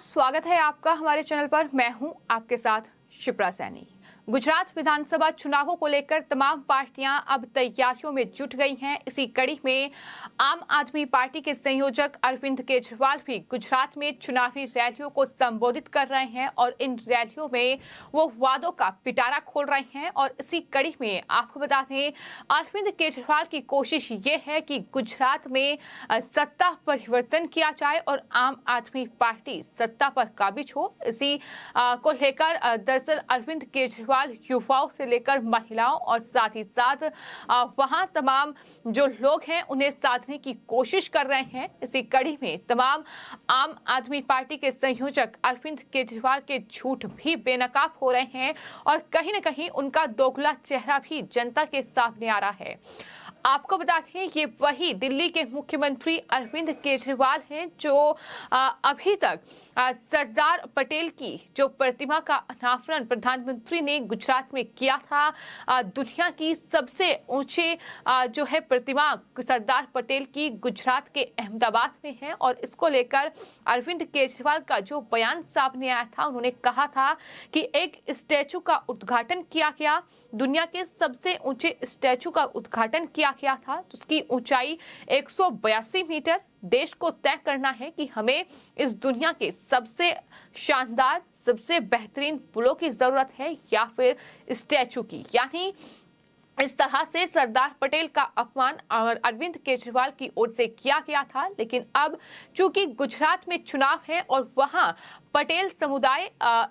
स्वागत है आपका हमारे चैनल पर। मैं हूं आपके साथ शिप्रा सैनी। गुजरात विधानसभा चुनावों को लेकर तमाम पार्टियां अब तैयारियों में जुट गई हैं। इसी कड़ी में आम आदमी पार्टी के संयोजक अरविंद केजरीवाल भी गुजरात में चुनावी रैलियों को संबोधित कर रहे हैं और इन रैलियों में वो वादों का पिटारा खोल रहे हैं। और इसी कड़ी में आपको बता दें, अरविंद केजरीवाल की कोशिश ये है कि गुजरात में सत्ता परिवर्तन किया जाए और आम आदमी पार्टी सत्ता पर काबिज हो। इसी को लेकर दरअसल अरविंद केजरीवाल युवाओं से लेकर महिलाओं और साथ ही साथ वहां तमाम जो लोग हैं उन्हें साधने की कोशिश कर रहे हैं। इसी कड़ी में तमाम आम आदमी पार्टी के संयोजक अरविंद केजरीवाल के झूठ भी बेनकाब हो रहे हैं और कहीं न कहीं उनका दोगला चेहरा भी जनता के सामने आ रहा है। आपको बता दें, ये वही दिल्ली के मुख्यमंत्री अरविंद केजरीवाल हैं जो अभी तक सरदार पटेल की जो प्रतिमा का अनावरण प्रधानमंत्री ने गुजरात में किया था। दुनिया की सबसे ऊंची जो है प्रतिमा सरदार पटेल की गुजरात के अहमदाबाद में है और इसको लेकर अरविंद केजरीवाल का जो बयान सामने आया था, उन्होंने कहा था कि एक स्टैचू का उद्घाटन किया गया, दुनिया के सबसे ऊंचे स्टैचू का उद्घाटन किया गया था जिसकी ऊंचाई 182 मीटर। देश को तय करना है कि हमें इस दुनिया के सबसे शानदार, सबसे बेहतरीन पुलों की जरूरत है या फिर स्टैचू की। यानी इस तरह से सरदार पटेल का अपमान अरविंद केजरीवाल की ओर से किया गया था। लेकिन अब चूंकि गुजरात में चुनाव है और वहां पटेल समुदाय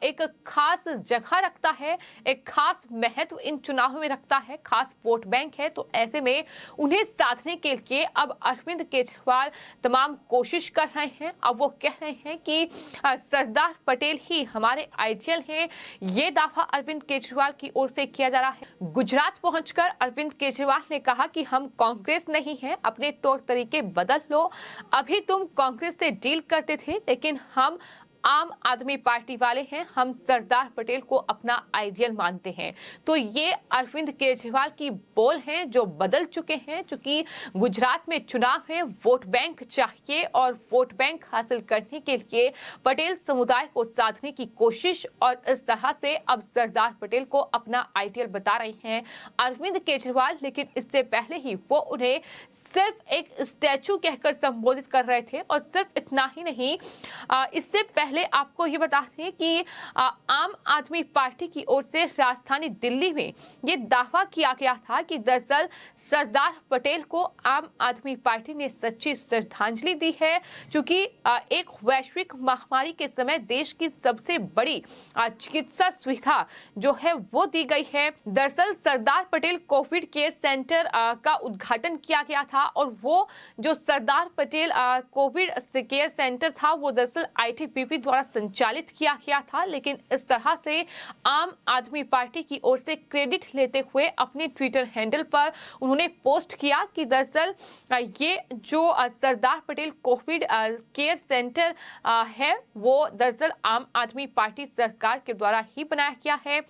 एक खास जगह रखता है, एक खास महत्व इन चुनावों में रखता है, खास वोट बैंक है, तो ऐसे में उन्हें साधने के लिए अब अरविंद केजरीवाल तमाम कोशिश कर रहे हैं। अब वो कह रहे हैं कि सरदार पटेल ही हमारे आइडियल हैं। ये दावा अरविंद केजरीवाल की ओर से किया जा रहा है। गुजरात पहुंचकर अरविंद केजरीवाल ने कहा कि हम कांग्रेस नहीं है, अपने तौर तरीके बदल लो। अभी तुम कांग्रेस से डील करते थे, लेकिन हम आम आदमी पार्टी वाले हैं, हम सरदार पटेल को अपना आइडियल मानते हैं। तो ये अरविंद केजरीवाल की बोल हैं जो बदल चुके हैं। चूंकि गुजरात में चुनाव है, वोट बैंक चाहिए और वोट बैंक हासिल करने के लिए पटेल समुदाय को साधने की कोशिश और इस तरह से अब सरदार पटेल को अपना आइडियल बता रहे हैं अरविंद केजरीवाल। लेकिन इससे पहले ही वो उन्हें सिर्फ एक स्टैचू कहकर संबोधित कर रहे थे और सिर्फ इतना ही नहीं, इससे पहले आपको ये बता दें कि आम आदमी पार्टी की ओर से राजधानी दिल्ली में ये दावा किया गया था कि दरअसल सरदार पटेल को आम आदमी पार्टी ने सच्ची श्रद्धांजलि दी है, क्योंकि एक वैश्विक महामारी के समय देश की सबसे बड़ी चिकित्सा सुविधा जो है वो दी गई है। दरअसल Sardar Patel Covid care centre का उद्घाटन किया गया था और वो जो Sardar Patel Covid care centre था वो दरअसल आईटीबीपी द्वारा संचालित किया गया था। लेकिन इस तरह से आम आदमी पार्टी की ओर से क्रेडिट लेते हुए अपने ट्विटर हैंडल पर उन्होंने पोस्ट किया कि दरअसल ये जो Sardar Patel Covid care centre है वो दरअसल आम आदमी पार्टी सरकार के द्वारा ही बनाया गया है।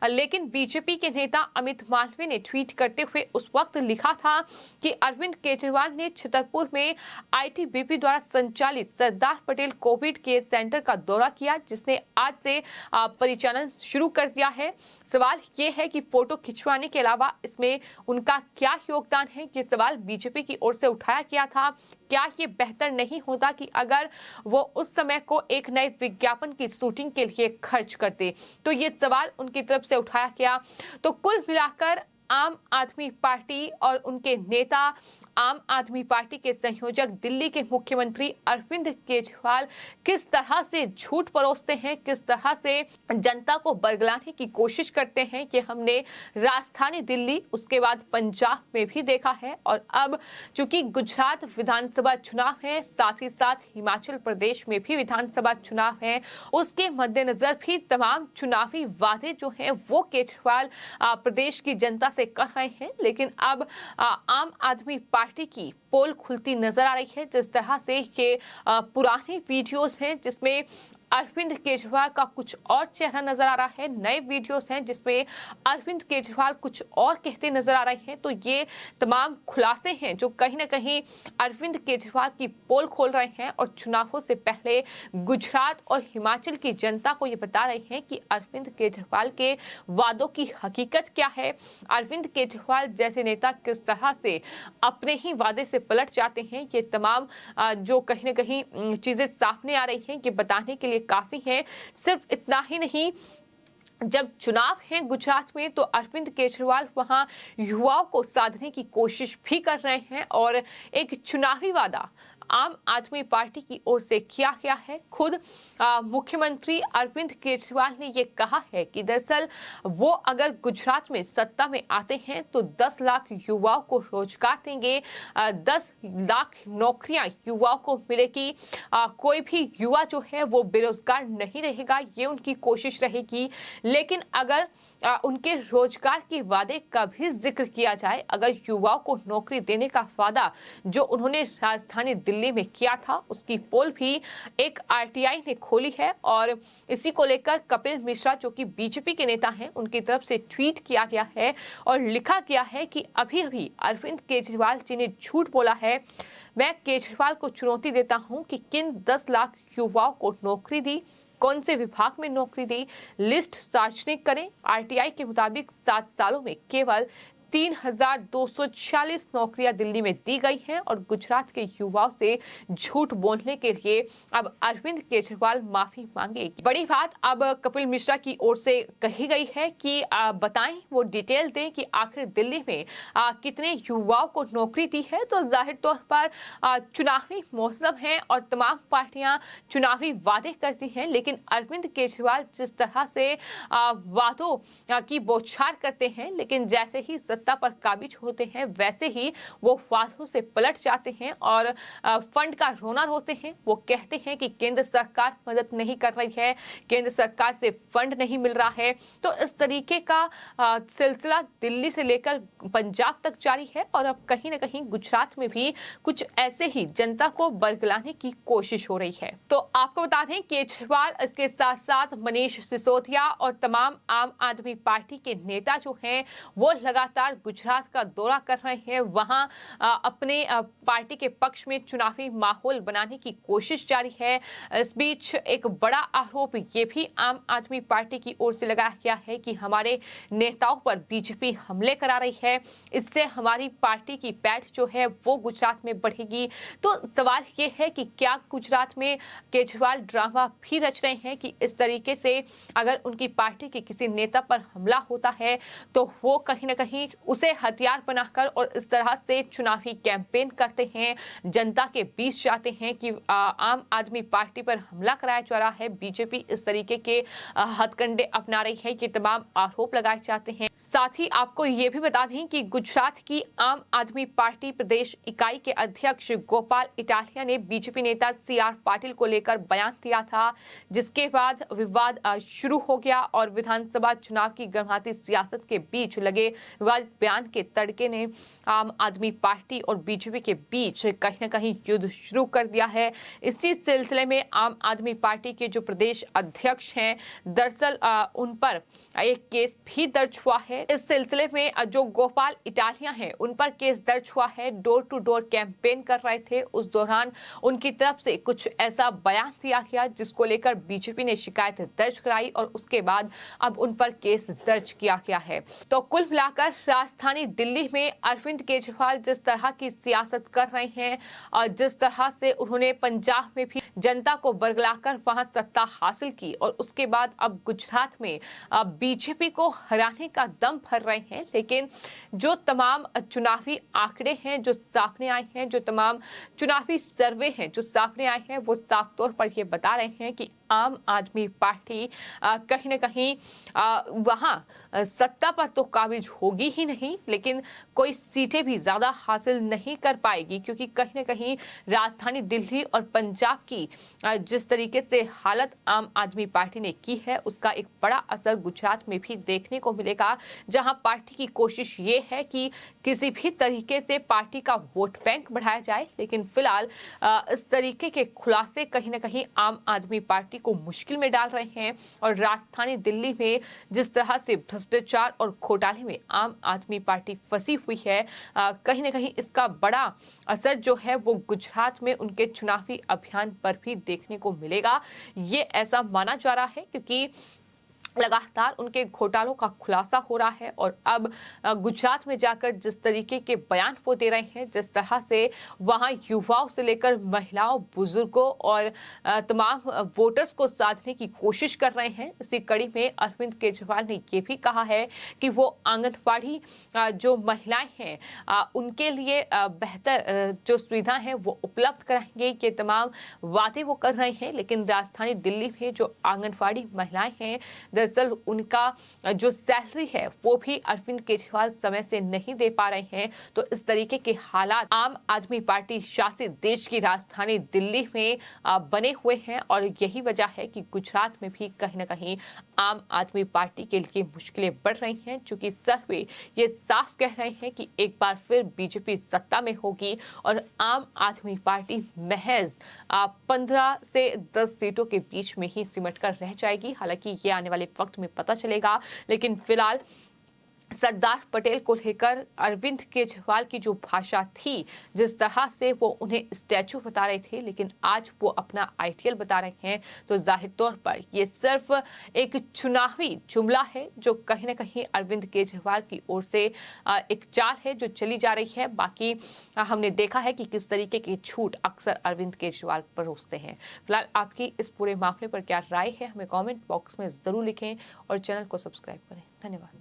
लेकिन बीजेपी के नेता अमित मालवीय ने ट्वीट करते हुए उस वक्त लिखा था कि अरविंद केजरीवाल ने छतरपुर में आईटीबीपी द्वारा संचालित Sardar Patel Covid care centre का दौरा किया, जिसने आज से परिचालन शुरू कर दिया है। सवाल ये है कि फोटो खिंचवाने के अलावा इसमें उनका क्या योगदान है। ये सवाल बीजेपी की ओर से उठाया गया था। क्या ये बेहतर नहीं होता कि अगर वो उस समय को एक नए विज्ञापन की शूटिंग के लिए खर्च करते? तो ये सवाल उनकी तरफ से उठाया गया। तो कुल मिलाकर आम आदमी पार्टी और उनके नेता, आम आदमी पार्टी के संयोजक दिल्ली के मुख्यमंत्री अरविंद केजरीवाल किस तरह से झूठ परोसते हैं, किस तरह से जनता को बरगलाने की कोशिश करते हैं, ये हमने राजधानी दिल्ली, उसके बाद पंजाब में भी देखा है। और अब चूंकि गुजरात विधानसभा चुनाव है, साथ ही साथ हिमाचल प्रदेश में भी विधानसभा चुनाव है, उसके मद्देनजर भी तमाम चुनावी वादे जो हैं वो केजरीवाल प्रदेश की जनता से कर रहे हैं। लेकिन अब आम आदमी पार्टी की पोल खुलती नजर आ रही है। जिस तरह से ये पुराने वीडियोस हैं जिसमें अरविंद केजरीवाल का कुछ और चेहरा नजर आ रहा है। नए वीडियोस हैं जिसमें अरविंद केजरीवाल कुछ और कहते नजर आ रहे हैं। तो ये तमाम खुलासे हैं जो कहीं ना कहीं अरविंद केजरीवाल की पोल खोल रहे हैं और चुनावों से पहले गुजरात और हिमाचल की जनता को ये बता रहे हैं कि अरविंद केजरीवाल के वादों की हकीकत क्या है। अरविंद केजरीवाल जैसे नेता किस तरह से अपने ही वादे से पलट जाते हैं। ये तमाम जो कहीं ना कहीं चीजें सामने आ रही हैं, ये बताने के लिए काफी है। सिर्फ इतना ही नहीं, जब चुनाव है गुजरात में तो अरविंद केजरीवाल वहां युवाओं को साधने की कोशिश भी कर रहे हैं और एक चुनावी वादा आम आदमी पार्टी की ओर से किया गया है। खुद मुख्यमंत्री अरविंद केजरीवाल ने ये कहा है कि दरअसल वो अगर गुजरात में सत्ता में आते हैं तो 10 लाख युवाओं को रोजगार देंगे, 10 लाख नौकरियां युवाओं को मिलेगी, कोई भी युवा जो है वो बेरोजगार नहीं रहेगा, ये उनकी कोशिश रहेगी। लेकिन अगर उनके रोजगार के वादे का भी जिक्र किया जाए, अगर युवाओं को नौकरी देने का वादा जो उन्होंने राजधानी दिल्ली में किया था उसकी पोल भी एक आरटीआई ने खोली है और इसी को लेकर कपिल मिश्रा जो कि बीजेपी के नेता हैं उनकी तरफ से ट्वीट किया गया है और लिखा गया है कि अभी अभी अरविंद केजरीवाल जी ने झूठ बोला है। मैं केजरीवाल को चुनौती देता हूं कि किन 10 लाख युवाओं को नौकरी दी, कौन से विभाग में नौकरी दी, लिस्ट सार्वजनिक करें। आरटीआई के मुताबिक 7 सालों में केवल 3,246 नौकरियां दिल्ली में दी गई हैं और गुजरात के युवाओं से झूठ बोलने के लिए अब अरविंद केजरीवाल माफी मांगेगी। बड़ी बात अब कपिल मिश्रा की ओर से कही गई है कि बताएं, वो डिटेल दें कि आखिर दिल्ली में कितने युवाओं को नौकरी दी है। तो जाहिर तौर पर चुनावी मौसम है और तमाम पार्टियां चुनावी वादे करती हैं, लेकिन अरविंद केजरीवाल जिस तरह से वादों की बौछार करते हैं, लेकिन जैसे ही सत्ता पर काबिज होते हैं वैसे ही वो वादों से पलट जाते हैं और फंड का रोना रोते हैं। वो कहते हैं कि केंद्र सरकार मदद नहीं कर रही है, केंद्र सरकार से फंड नहीं मिल रहा है। तो इस तरीके का सिलसिला दिल्ली से लेकर पंजाब तक जारी है और अब कहीं ना कहीं गुजरात में भी कुछ ऐसे ही जनता को बरगलाने की कोशिश हो रही है। तो आपको बता दें केजरीवाल, इसके साथ साथ मनीष सिसोदिया और तमाम आम आदमी पार्टी के नेता जो हैं वो लगातार गुजरात का दौरा कर रहे हैं। वहां अपने पार्टी के पक्ष में चुनावी माहौल बनाने की कोशिश जारी है। इस बीच एक बड़ा आरोप ये भी आम आदमी पार्टी की ओर से लगाया गया है कि हमारे नेताओं पर बीजेपी हमले करा रही है, इससे हमारी पार्टी की पैठ जो है वो गुजरात में बढ़ेगी। तो सवाल ये है कि क्या गुजरात में केजरीवाल ड्रामा भी रच रहे हैं कि इस तरीके से अगर उनकी पार्टी के किसी नेता पर हमला होता है तो वो कहीं ना कहीं उसे हथियार बनाकर और इस तरह से चुनावी कैंपेन करते हैं, जनता के बीच जाते हैं कि आम आदमी पार्टी पर हमला कराया जा रहा है, बीजेपी इस तरीके के हथकंडे अपना रही है, ये तमाम आरोप लगाए जाते हैं। साथ ही आपको ये भी बता दें कि गुजरात की आम आदमी पार्टी प्रदेश इकाई के अध्यक्ष गोपाल इटालिया ने बीजेपी नेता CR पाटिल को लेकर बयान दिया था, जिसके बाद विवाद शुरू हो गया और विधानसभा चुनाव की गर्माती सियासत के बीच लगे विवादित बयान के तड़के ने आम आदमी पार्टी और बीजेपी के बीच कहीं न कहीं युद्ध शुरू कर दिया है। इसी सिलसिले में आम आदमी पार्टी के जो प्रदेश अध्यक्ष हैं, दरअसल उन पर एक केस भी दर्ज हुआ है। इस सिलसिले में जो गोपाल इटालिया हैं उन पर केस दर्ज हुआ है। डोर टू डोर कैंपेन कर रहे थे, उस दौरान उनकी तरफ से कुछ ऐसा बयान दिया गया जिसको लेकर बीजेपी ने शिकायत दर्ज कराई और उसके बाद अब उन पर केस दर्ज किया गया है। तो कुल मिलाकर राजधानी दिल्ली में अरविंद केजरीवाल जिस तरह की सियासत कर रहे हैं और जिस तरह से उन्होंने पंजाब में भी जनता को बरगलाकर वहां सत्ता हासिल की और उसके बाद अब गुजरात में बीजेपी को हराने का दम भर रहे हैं, लेकिन जो तमाम चुनावी आंकड़े हैं जो सामने आए हैं, जो तमाम चुनावी सर्वे हैं जो सामने आए हैं, वो साफ तौर पर ये बता रहे हैं कि आम आदमी पार्टी कहीं न कहीं वहां सत्ता पर तो काबिज होगी ही नहीं, लेकिन कोई सीटें भी ज्यादा हासिल नहीं कर पाएगी, क्योंकि कहीं न कहीं राजधानी दिल्ली और पंजाब की जिस तरीके से हालत आम आदमी पार्टी ने की है उसका एक बड़ा असर गुजरात में भी देखने को मिलेगा, जहां पार्टी की कोशिश ये है कि किसी भी तरीके से पार्टी का वोट बैंक बढ़ाया जाए। लेकिन फिलहाल इस तरीके के खुलासे कहीं न कहीं आम आदमी पार्टी को मुश्किल में डाल रहे हैं और राजधानी दिल्ली में जिस तरह से भ्रष्टाचार और घोटाले में आम आदमी पार्टी फंसी हुई है, कहीं ना कहीं इसका बड़ा असर जो है वो गुजरात में उनके चुनावी अभियान पर भी देखने को मिलेगा। ये ऐसा माना जा रहा है क्योंकि लगातार उनके घोटालों का खुलासा हो रहा है और अब गुजरात में जाकर जिस तरीके के बयान वो दे रहे हैं, जिस तरह से वहां युवाओं से लेकर महिलाओं, बुजुर्गों और तमाम वोटर्स को साधने की कोशिश कर रहे हैं, इसी कड़ी में अरविंद केजरीवाल ने ये भी कहा है कि वो आंगनबाड़ी जो महिलाएं हैं उनके लिए बेहतर जो सुविधा है वो उपलब्ध कराएंगे। ये तमाम वादे वो कर रहे हैं, लेकिन राजधानी दिल्ली में जो आंगनबाड़ी महिलाएं हैं, दरअसल उनका जो सैलरी है वो भी अरविंद केजरीवाल समय से नहीं दे पा रहे हैं। तो इस तरीके के हालात आम आदमी पार्टी शासित देश की राजधानी दिल्ली में बने हुए हैं और यही वजह है कि गुजरात में भी कहीं ना कहीं आम आदमी पार्टी के लिए मुश्किलें बढ़ रही हैं, चूंकि सर्वे ये साफ कह रहे हैं कि एक बार फिर बीजेपी सत्ता में होगी और आम आदमी पार्टी महज 15 से 10 सीटों के बीच में ही सिमट कर रह जाएगी। हालांकि ये आने वाले वक्त में पता चलेगा, लेकिन फिलहाल सरदार पटेल को लेकर अरविंद केजरीवाल की जो भाषा थी, जिस तरह से वो उन्हें स्टैचू बता रहे थे, लेकिन आज वो अपना आइडियल बता रहे हैं, तो जाहिर तौर पर ये सिर्फ एक चुनावी जुमला है जो कहीं ना कहीं अरविंद केजरीवाल की ओर से एक चाल है जो चली जा रही है। बाकी हमने देखा है कि किस तरीके की झूठ अक्सर अरविंद केजरीवाल परोसते हैं। फिलहाल आपकी इस पूरे मामले पर क्या राय है, हमें कमेंट बॉक्स में जरूर लिखें और चैनल को सब्सक्राइब करें। धन्यवाद।